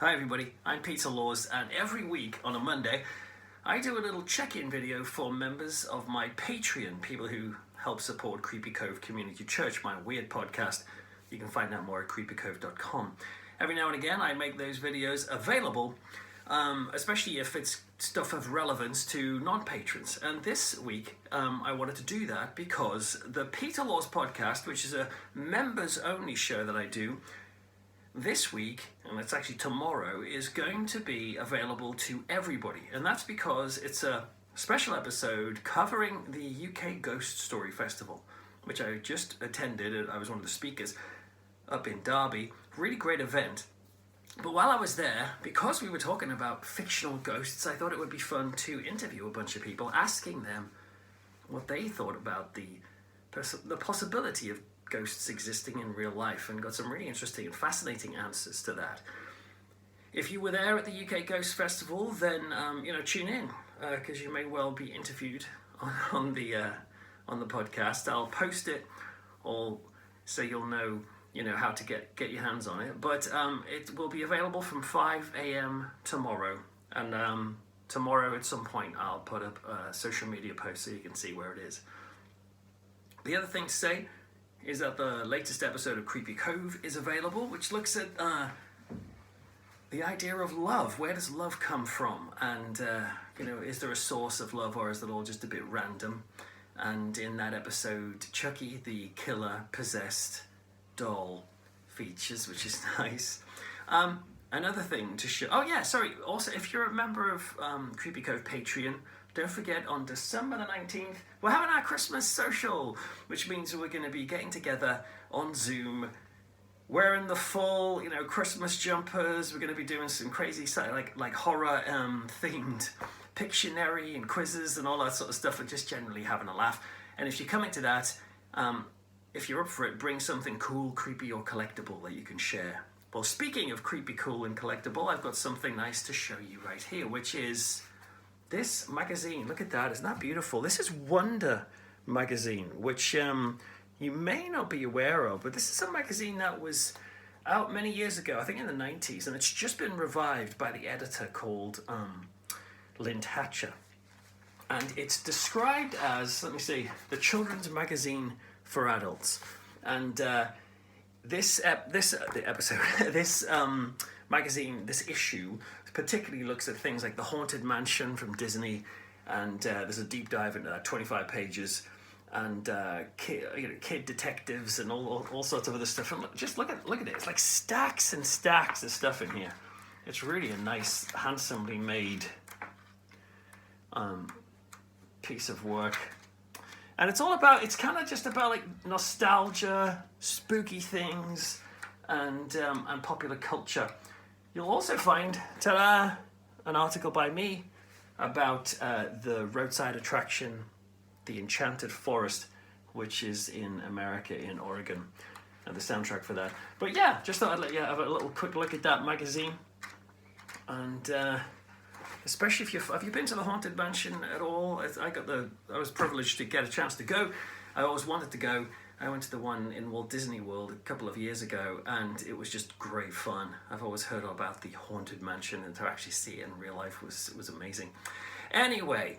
Hi everybody, I'm Peter Laws, and every week on a Monday I do a little check-in video for members of my Patreon, people who help support Creepy Cove Community Church, my weird podcast. You can find out more at creepycove.com. Every now and again I make those videos available, especially if it's stuff of relevance to non-patrons. And this week I wanted to do that because the Peter Laws podcast, which is a members-only show that I do, this week, and it's actually tomorrow, is going to be available to everybody. And that's because it's a special episode covering the UK Ghost Story Festival, which I just attended, and I was one of the speakers up in Derby. Really great event. But while I was there, because we were talking about fictional ghosts, I thought it would be fun to interview a bunch of people, asking them what they thought about the possibility of ghosts existing in real life, and got some really interesting and fascinating answers to that. If you were there at the UK Ghost Festival, then tune in, because you may well be interviewed on the podcast. I'll post it all so you'll know how to get your hands on it. But it will be available from 5 a.m. tomorrow, and tomorrow at some point I'll put up a social media post so you can see where it is. The other thing to say is that the latest episode of Creepy Cove is available, which looks at the idea of love. Where does love come from? And, is there a source of love, or is it all just a bit random? And in that episode, Chucky, the killer, possessed doll features, which is nice. Another thing to show... Oh, yeah, sorry. Also, if you're a member of Creepy Cove Patreon, don't forget, on December the 19th, we're having our Christmas social, which means we're going to be getting together on Zoom, wearing the full, Christmas jumpers. We're going to be doing some crazy stuff, like horror themed Pictionary and quizzes and all that sort of stuff, and just generally having a laugh. And if you're coming to that, if you're up for it, bring something cool, creepy, or collectible that you can share. Well, speaking of creepy, cool, and collectible, I've got something nice to show you right here, which is this magazine. Look at that. Isn't that beautiful? This is Wonder magazine, which you may not be aware of, but this is a magazine that was out many years ago, I think in the 90s, and it's just been revived by the editor called Lind Hatcher. And it's described as, let me see, the children's magazine for adults. And this magazine, this issue, particularly looks at things like the Haunted Mansion from Disney, and there's a deep dive into that, 25 pages, and kid detectives and all sorts of other stuff. And just look at it. It's like stacks and stacks of stuff in here. It's really a nice, handsomely made piece of work. And it's kind of just about like nostalgia, spooky things, and popular culture. You'll also find, ta-da, an article by me about the roadside attraction, the Enchanted Forest, which is in America, in Oregon, and the soundtrack for that. But yeah, just thought I'd let you have a little quick look at that magazine. And especially have you been to the Haunted Mansion at all? I was privileged to get a chance to go. I always wanted to go. I went to the one in Walt Disney World a couple of years ago, and it was just great fun. I've always heard about the Haunted Mansion, and to actually see it in real life was amazing. Anyway,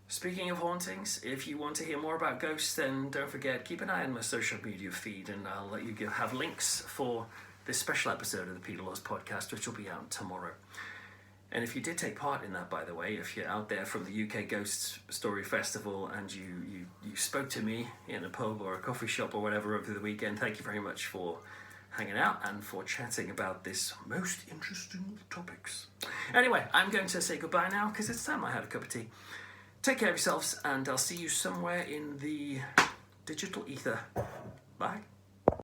speaking of hauntings, if you want to hear more about ghosts, then don't forget, keep an eye on my social media feed, and I'll let you have links for this special episode of the Peter Laws podcast, which will be out tomorrow. And if you did take part in that, by the way, if you're out there from the UK Ghost Story Festival and you spoke to me in a pub or a coffee shop or whatever over the weekend, thank you very much for hanging out and for chatting about this most interesting topics. Anyway, I'm going to say goodbye now because it's time I had a cup of tea. Take care of yourselves, and I'll see you somewhere in the digital ether. Bye.